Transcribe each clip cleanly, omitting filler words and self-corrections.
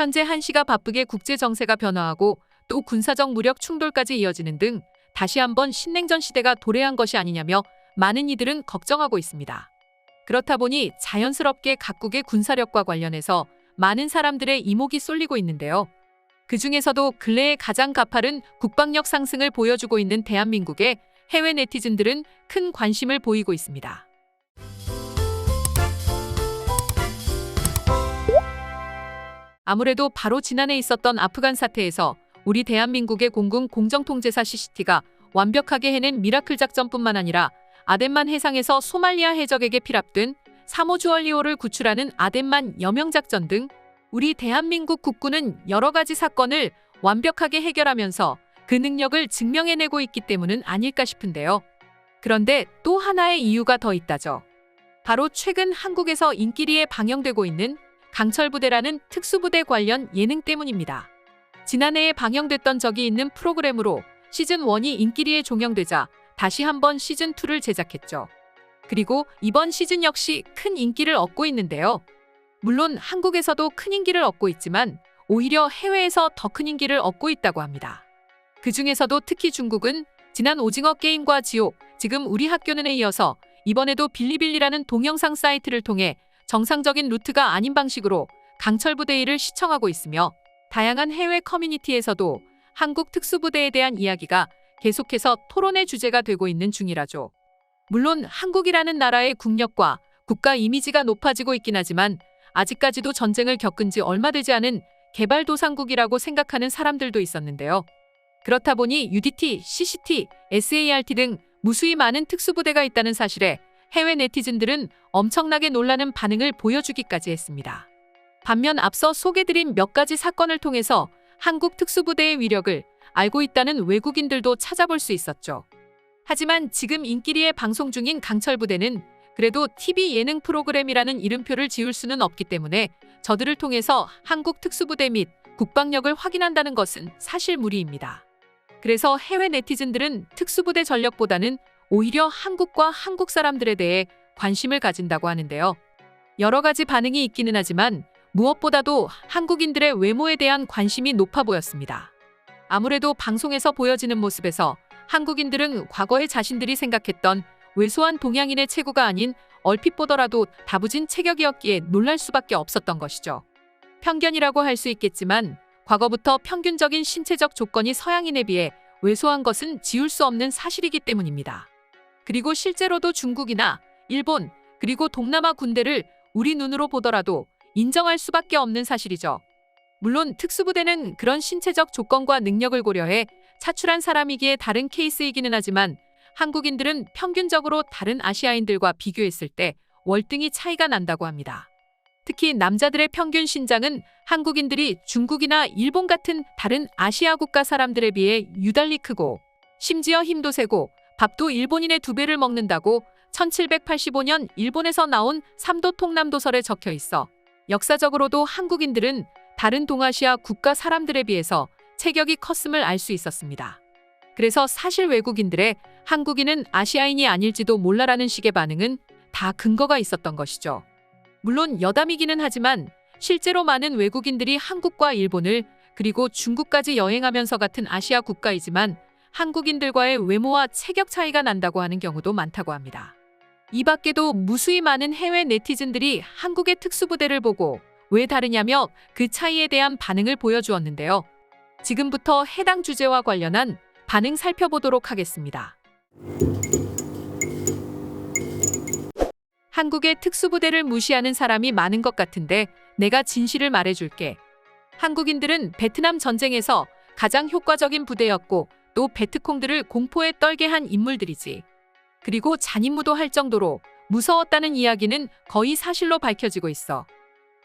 현재 한시가 바쁘게 국제 정세가 변화하고 또 군사적 무력 충돌까지 이어지는 등 다시 한번 신냉전 시대가 도래한 것이 아니냐며 많은 이들은 걱정하고 있습니다. 그렇다 보니 자연스럽게 각국의 군사력과 관련해서 많은 사람들의 이목이 쏠리고 있는데요. 그 중에서도 근래에 가장 가파른 국방력 상승을 보여주고 있는 대한민국에 해외 네티즌들은 큰 관심을 보이고 있습니다. 아무래도 바로 지난해 있었던 아프간 사태에서 우리 대한민국의 공군 공정통제사 CCT가 완벽하게 해낸 미라클 작전뿐만 아니라 아덴만 해상에서 소말리아 해적에게 피랍된 3호 주얼리호를 구출하는 아덴만 여명작전 등 우리 대한민국 국군은 여러 가지 사건을 완벽하게 해결하면서 그 능력을 증명해내고 있기 때문은 아닐까 싶은데요. 그런데 또 하나의 이유가 더 있다죠. 바로 최근 한국에서 인기리에 방영되고 있는 강철부대라는 특수부대 관련 예능 때문입니다. 지난해에 방영됐던 적이 있는 프로그램으로 시즌1이 인기리에 종영되자 다시 한번 시즌2를 제작했죠. 그리고 이번 시즌 역시 큰 인기를 얻고 있는데요. 물론 한국에서도 큰 인기를 얻고 있지만 오히려 해외에서 더 큰 인기를 얻고 있다고 합니다. 그 중에서도 특히 중국은 지난 오징어 게임과 지옥, 지금 우리 학교는에 이어서 이번에도 빌리빌리라는 동영상 사이트를 통해 정상적인 루트가 아닌 방식으로 강철부대일을 시청하고 있으며 다양한 해외 커뮤니티에서도 한국 특수부대에 대한 이야기가 계속해서 토론의 주제가 되고 있는 중이라죠. 물론 한국이라는 나라의 국력과 국가 이미지가 높아지고 있긴 하지만 아직까지도 전쟁을 겪은 지 얼마 되지 않은 개발도상국이라고 생각하는 사람들도 있었는데요. 그렇다 보니 UDT, CCT, SART 등 무수히 많은 특수부대가 있다는 사실에 해외 네티즌들은 엄청나게 놀라는 반응을 보여주기까지 했습니다. 반면 앞서 소개드린 몇 가지 사건을 통해서 한국 특수부대의 위력을 알고 있다는 외국인들도 찾아볼 수 있었죠. 하지만 지금 인기리에 방송 중인 강철부대는 그래도 TV 예능 프로그램이라는 이름표를 지울 수는 없기 때문에 저들을 통해서 한국 특수부대 및 국방력을 확인한다는 것은 사실 무리입니다. 그래서 해외 네티즌들은 특수부대 전력보다는 오히려 한국과 한국 사람들에 대해 관심을 가진다고 하는데요. 여러 가지 반응이 있기는 하지만 무엇보다도 한국인들의 외모에 대한 관심이 높아 보였습니다. 아무래도 방송에서 보여지는 모습에서 한국인들은 과거에 자신들이 생각했던 왜소한 동양인의 체구가 아닌 얼핏 보더라도 다부진 체격이었기에 놀랄 수밖에 없었던 것이죠. 편견이라고 할 수 있겠지만 과거부터 평균적인 신체적 조건이 서양인에 비해 왜소한 것은 지울 수 없는 사실이기 때문입니다. 그리고 실제로도 중국이나 일본 그리고 동남아 군대를 우리 눈으로 보더라도 인정할 수밖에 없는 사실이죠. 물론 특수부대는 그런 신체적 조건과 능력을 고려해 차출한 사람이기에 다른 케이스이기는 하지만 한국인들은 평균적으로 다른 아시아인들과 비교했을 때 월등히 차이가 난다고 합니다. 특히 남자들의 평균 신장은 한국인들이 중국이나 일본 같은 다른 아시아 국가 사람들에 비해 유달리 크고 심지어 힘도 세고 밥도 일본인의 2배를 먹는다고 1785년 일본에서 나온 삼도 통남도설에 적혀 있어 역사적으로도 한국인들은 다른 동아시아 국가 사람들에 비해서 체격이 컸음을 알 수 있었습니다. 그래서 사실 외국인들의 한국인은 아시아인이 아닐지도 몰라라는 식의 반응은 다 근거가 있었던 것이죠. 물론 여담이기는 하지만 실제로 많은 외국인들이 한국과 일본을 그리고 중국까지 여행하면서 같은 아시아 국가이지만 한국인들과의 외모와 체격 차이가 난다고 하는 경우도 많다고 합니다. 이 밖에도 무수히 많은 해외 네티즌들이 한국의 특수부대를 보고 왜 다르냐며 그 차이에 대한 반응을 보여주었는데요. 지금부터 해당 주제와 관련한 반응 살펴보도록 하겠습니다. 한국의 특수부대를 무시하는 사람이 많은 것 같은데 내가 진실을 말해줄게. 한국인들은 베트남 전쟁에서 가장 효과적인 부대였고 또 베트콩들을 공포에 떨게 한 인물들이지. 그리고 잔인무도할 정도로 무서웠다는 이야기는 거의 사실로 밝혀지고 있어.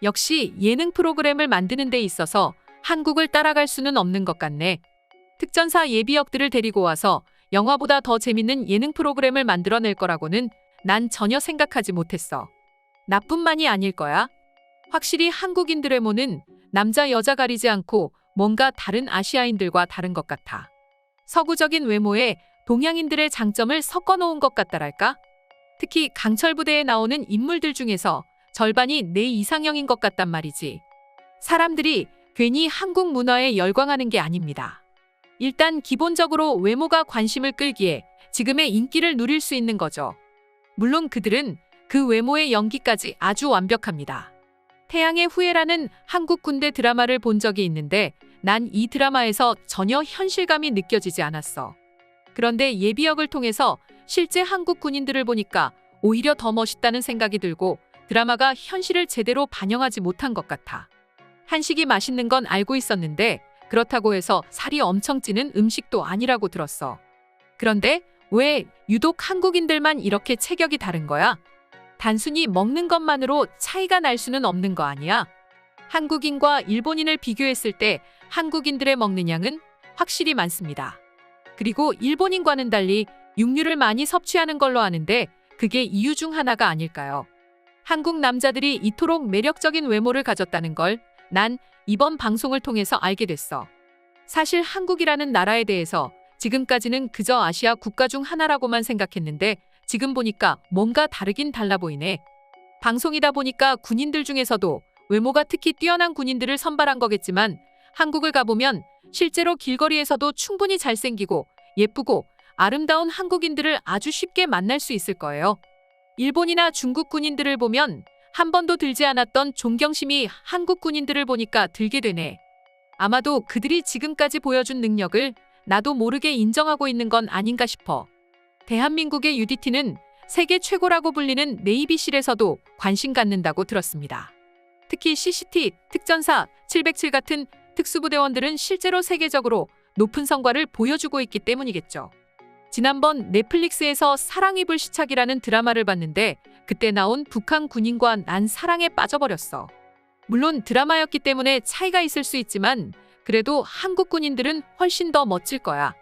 역시 예능 프로그램을 만드는 데 있어서 한국을 따라갈 수는 없는 것 같네. 특전사 예비역들을 데리고 와서 영화보다 더 재밌는 예능 프로그램을 만들어낼 거라고는 난 전혀 생각하지 못했어. 나뿐만이 아닐 거야. 확실히 한국인들의 모는 남자 여자 가리지 않고 뭔가 다른 아시아인들과 다른 것 같아. 서구적인 외모에 동양인들의 장점을 섞어놓은 것 같다랄까? 특히 강철부대에 나오는 인물들 중에서 절반이 내 이상형인 것 같단 말이지. 사람들이 괜히 한국 문화에 열광하는 게 아닙니다. 일단 기본적으로 외모가 관심을 끌기에 지금의 인기를 누릴 수 있는 거죠. 물론 그들은 그 외모의 연기까지 아주 완벽합니다. 태양의 후예라는 한국 군대 드라마를 본 적이 있는데 난 이 드라마에서 전혀 현실감이 느껴지지 않았어. 그런데 예비역을 통해서 실제 한국 군인들을 보니까 오히려 더 멋있다는 생각이 들고 드라마가 현실을 제대로 반영하지 못한 것 같아. 한식이 맛있는 건 알고 있었는데 그렇다고 해서 살이 엄청 찌는 음식도 아니라고 들었어. 그런데 왜 유독 한국인들만 이렇게 체격이 다른 거야? 단순히 먹는 것만으로 차이가 날 수는 없는 거 아니야? 한국인과 일본인을 비교했을 때 한국인들의 먹는 양은 확실히 많습니다. 그리고 일본인과는 달리 육류를 많이 섭취하는 걸로 아는데 그게 이유 중 하나가 아닐까요? 한국 남자들이 이토록 매력적인 외모를 가졌다는 걸 난 이번 방송을 통해서 알게 됐어. 사실 한국이라는 나라에 대해서 지금까지는 그저 아시아 국가 중 하나라고만 생각했는데 지금 보니까 뭔가 다르긴 달라 보이네. 방송이다 보니까 군인들 중에서도 외모가 특히 뛰어난 군인들을 선발한 거겠지만 한국을 가보면 실제로 길거리에서도 충분히 잘생기고 예쁘고 아름다운 한국인들을 아주 쉽게 만날 수 있을 거예요. 일본이나 중국 군인들을 보면 한 번도 들지 않았던 존경심이 한국 군인들을 보니까 들게 되네. 아마도 그들이 지금까지 보여준 능력을 나도 모르게 인정하고 있는 건 아닌가 싶어. 대한민국의 UDT는 세계 최고라고 불리는 네이비실에서도 관심 갖는다고 들었습니다. 특히 CCT, 특전사, 707 같은 특수부대원들은 실제로 세계적으로 높은 성과를 보여주고 있기 때문이겠죠. 지난번 넷플릭스에서 사랑이 불시착이라는 드라마를 봤는데 그때 나온 북한 군인과 난 사랑에 빠져버렸어. 물론 드라마였기 때문에 차이가 있을 수 있지만 그래도 한국 군인들은 훨씬 더 멋질 거야.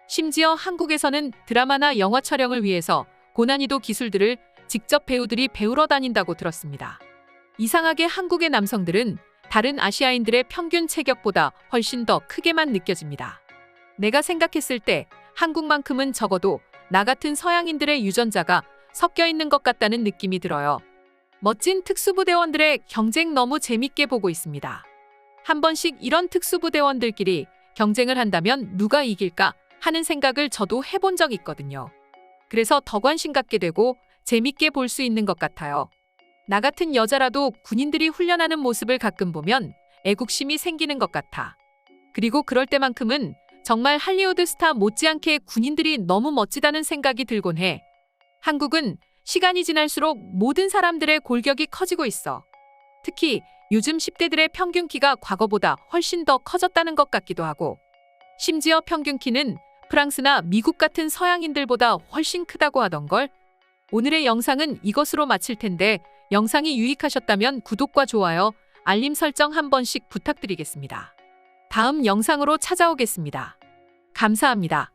심지어 한국에서는 드라마나 영화 촬영을 위해서 고난이도 기술들을 직접 배우들이 배우러 다닌다고 들었습니다. 이상하게 한국의 남성들은 다른 아시아인들의 평균 체격보다 훨씬 더 크게만 느껴집니다. 내가 생각했을 때 한국만큼은 적어도 나 같은 서양인들의 유전자가 섞여 있는 것 같다는 느낌이 들어요. 멋진 특수부대원들의 경쟁 너무 재밌게 보고 있습니다. 한 번씩 이런 특수부대원들끼리 경쟁을 한다면 누가 이길까 하는 생각을 저도 해본 적 있거든요. 그래서 더 관심 갖게 되고 재밌게 볼 수 있는 것 같아요. 나 같은 여자라도 군인들이 훈련하는 모습을 가끔 보면 애국심이 생기는 것 같아. 그리고 그럴 때만큼은 정말 할리우드 스타 못지않게 군인들이 너무 멋지다는 생각이 들곤 해. 한국은 시간이 지날수록 모든 사람들의 골격이 커지고 있어. 특히 요즘 10대들의 평균 키가 과거보다 훨씬 더 커졌다는 것 같기도 하고. 심지어 평균 키는 프랑스나 미국 같은 서양인들보다 훨씬 크다고 하던걸. 오늘의 영상은 이것으로 마칠 텐데 영상이 유익하셨다면 구독과 좋아요, 알림 설정 한 번씩 부탁드리겠습니다. 다음 영상으로 찾아오겠습니다. 감사합니다.